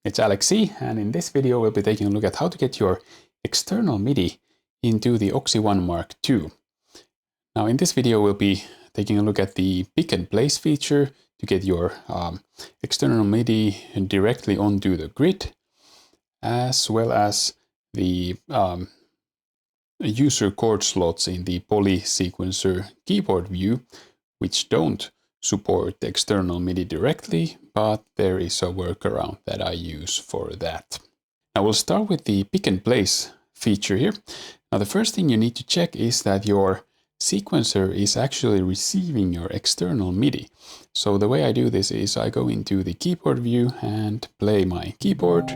it's Oxi, and in this video we'll be taking a look at how to get your external MIDI into the Oxi One Mark II. Now in this video we'll be taking a look at the pick and place feature to get your external MIDI directly onto the grid, as well as the user chord slots in the poly sequencer keyboard view, which don't support the external MIDI directly, but there is a workaround that I use for that. Now we'll start with the pick and place feature here. Now the first thing you need to check is that your sequencer is actually receiving your external MIDI. So the way I do this is I go into the keyboard view and play my keyboard,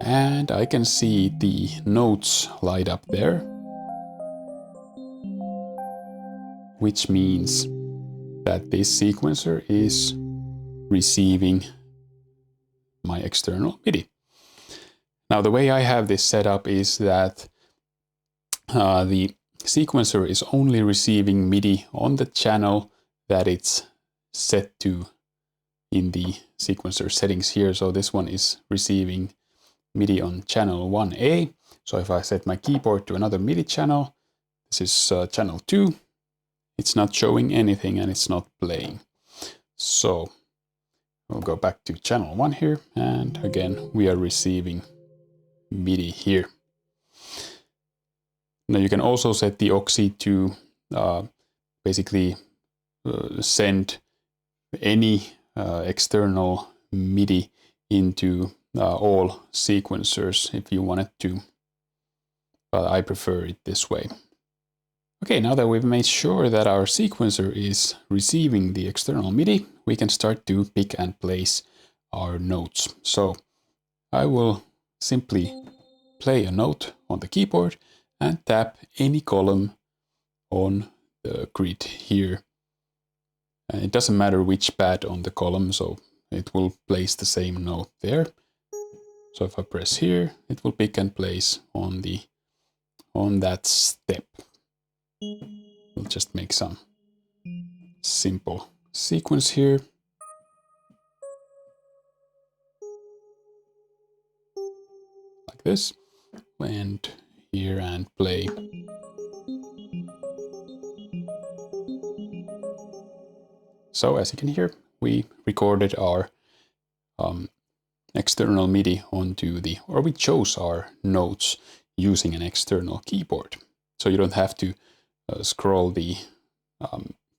and I can see the notes light up there, which means that this sequencer is receiving my external MIDI. Now the way I have this set up is that the sequencer is only receiving MIDI on the channel that it's set to in the sequencer settings here. So this one is receiving MIDI on channel 1A. So if I set my keyboard to another MIDI channel, this is channel 2, it's not showing anything and it's not playing. So we'll go back to channel 1 here, and again we are receiving MIDI here. Now you can also set the Oxi to basically send any external MIDI into all sequencers if you wanted to, but I prefer it this way. Okay, now that we've made sure that our sequencer is receiving the external MIDI, we can start to pick and place our notes. So I will simply play a note on the keyboard and tap any column on the grid here. And it doesn't matter which pad on the column, so it will place the same note there. So if I press here, it will pick and place on that step. We'll just make some simple sequence here. Like this. And here and play. So as you can hear, we recorded our external MIDI onto or we chose our notes using an external keyboard. So you don't have to scroll the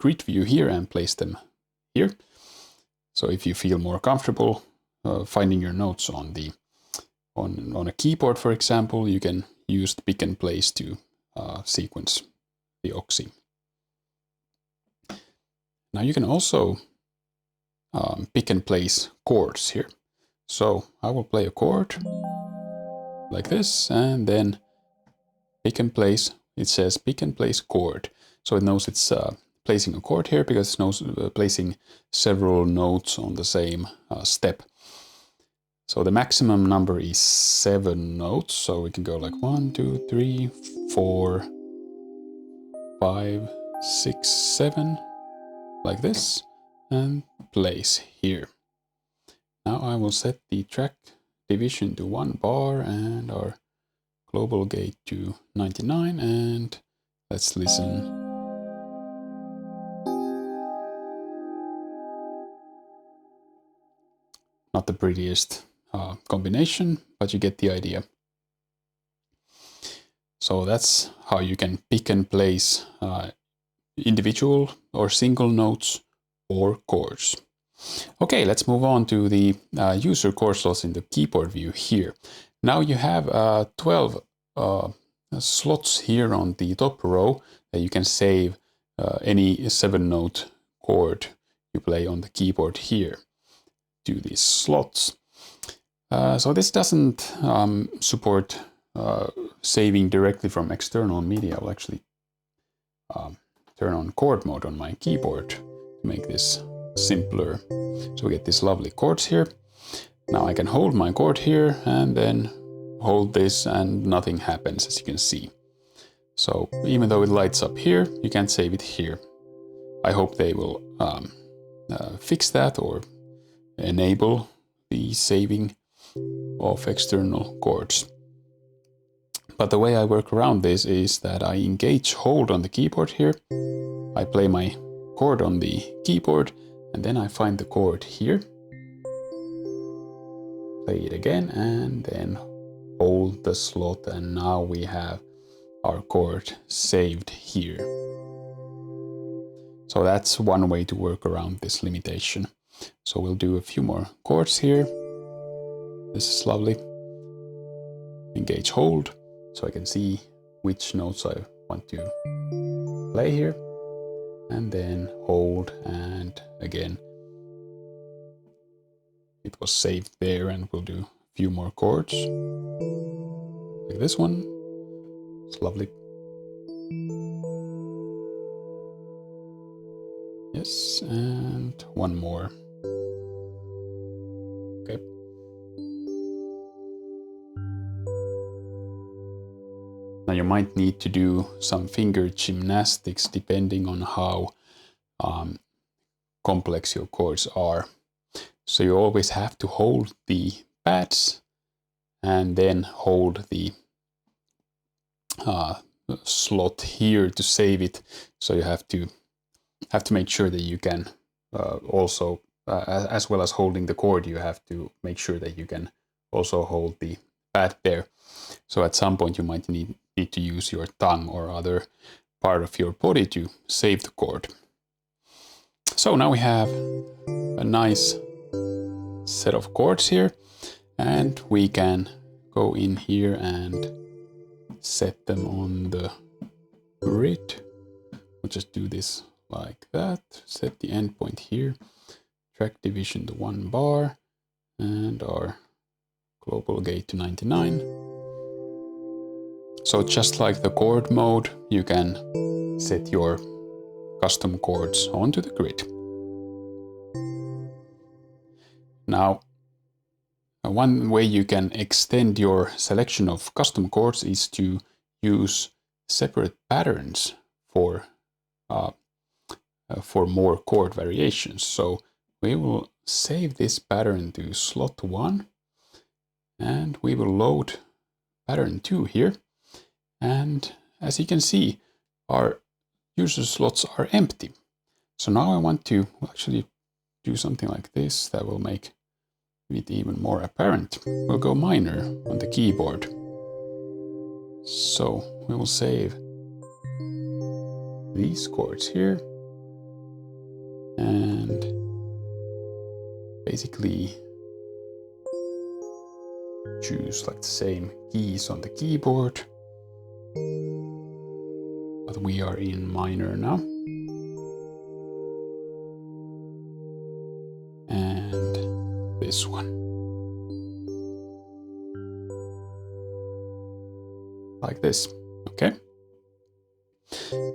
grid view here and place them here. So if you feel more comfortable finding your notes on a keyboard, for example, you can use the pick and place to sequence the Oxi. Now you can also pick and place chords here. So I will play a chord like this, and then pick and place. It says pick and place chord. So it knows it's placing a chord here because it knows placing several notes on the same step. So the maximum number is 7 notes. So we can go like 1, 2, 3, 4, 5, 6, 7, like this, and place here. Now I will set the track division to 1 bar and our global gate to 99, and let's listen. Not the prettiest combination, but you get the idea. So that's how you can pick and place individual or single notes or chords. Okay, let's move on to the user chord slots in the keyboard view here. Now you have 12 slots here on the top row that you can save any 7-note chord you play on the keyboard here to these slots. So this doesn't support saving directly from external MIDI. I'll actually turn on chord mode on my keyboard to make this simpler. So we get these lovely chords here. Now I can hold my chord here and then hold this and nothing happens, as you can see. So even though it lights up here, you can't save it here. I hope they will fix that or enable the saving of external chords. But the way I work around this is that I engage hold on the keyboard here. I play my chord on the keyboard and then I find the chord here. Play it again and then hold the slot, and now we have our chord saved here. So that's one way to work around this limitation. So we'll do a few more chords here. This is lovely. Engage hold, so I can see which notes I want to play here. And then hold, and again, it was saved there, and we'll do a few more chords. Like this one. It's lovely. Yes, and one more. Okay. Now you might need to do some finger gymnastics depending on how complex your chords are. So you always have to hold the pads and then hold the slot here to save it. So you have to make sure that you can also, as well as holding the chord, you have to make sure that you can also hold the pad there. So at some point you might need to use your tongue or other part of your body to save the chord. So now we have a nice set of chords here, and we can go in here and set them on the grid. We'll just do this like that. Set the endpoint here, track division to 1 bar, and our global gate to 99. So just like the chord mode, you can set your custom chords onto the grid. Now, one way you can extend your selection of custom chords is to use separate patterns for more chord variations. So we will save this pattern to slot 1, and we will load pattern 2 here. And as you can see, our user slots are empty. So now I want to actually do something like this that will make it even more apparent. We'll go minor on the keyboard. So we will save these chords here and basically choose like the same keys on the keyboard, but we are in minor now. And this one. Like this, okay?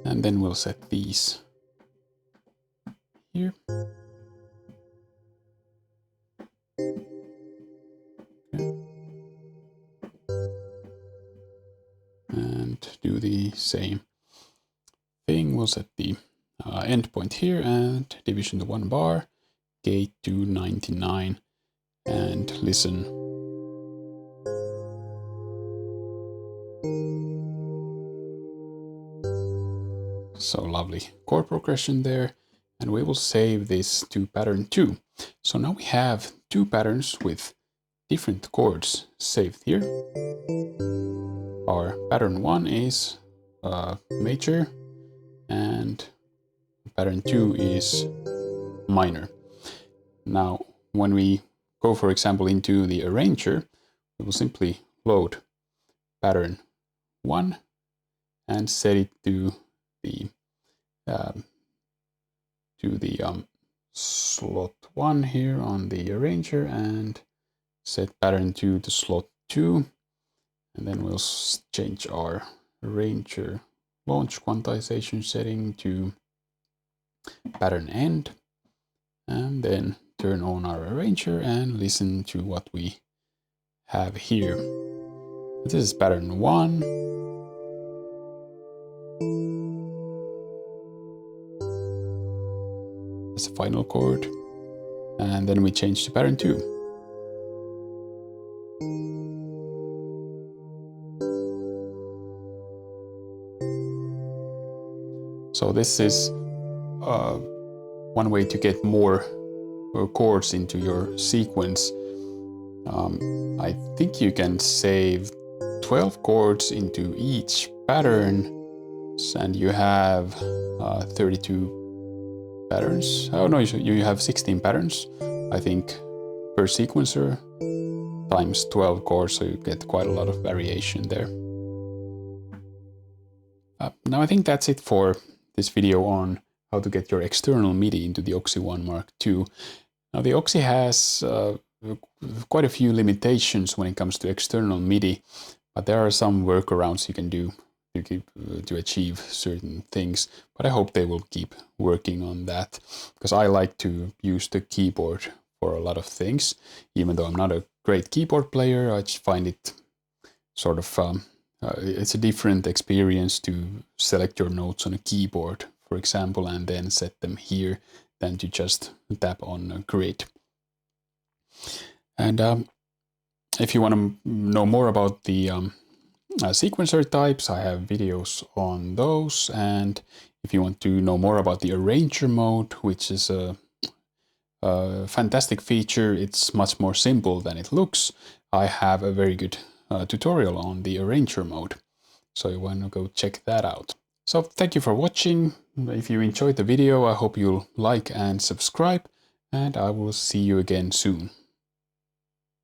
And then we'll set these here. Okay. And do the same thing. We'll set the endpoint here and division to 1 bar, gate to 99, and listen. So lovely chord progression there, and we will save this to pattern 2. So now we have 2 patterns with different chords saved here. Our pattern 1 is major, and pattern 2 is minor. Now, when we go, for example, into the arranger, we will simply load pattern 1 and set it to the slot 1 here on the arranger, and set pattern 2 to slot 2, and then we'll change our arranger launch quantization setting to pattern end, and then turn on our arranger and listen to what we have here. This is pattern 1. That's the final chord, and then we change to pattern 2. So this is one way to get more chords into your sequence. I think you can save 12 chords into each pattern, and you have 32 patterns. Oh no, you have 16 patterns, I think, per sequencer times 12 chords, so you get quite a lot of variation there. Now I think that's it for this video on how to get your external MIDI into the Oxi One Mark II. Now the Oxi has quite a few limitations when it comes to external MIDI, but there are some workarounds you can do to achieve certain things. But I hope they will keep working on that, because I like to use the keyboard for a lot of things. Even though I'm not a great keyboard player, I just find it sort of it's a different experience to select your notes on a keyboard, for example, and then set them here than to just tap on a grid. And if you want to know more about the sequencer types, I have videos on those. And if you want to know more about the arranger mode, which is a fantastic feature, it's much more simple than it looks. I have a very good tutorial on the arranger mode, so you want to go check that out. So thank you for watching. If you enjoyed the video, I hope you'll like and subscribe, and I will see you again soon.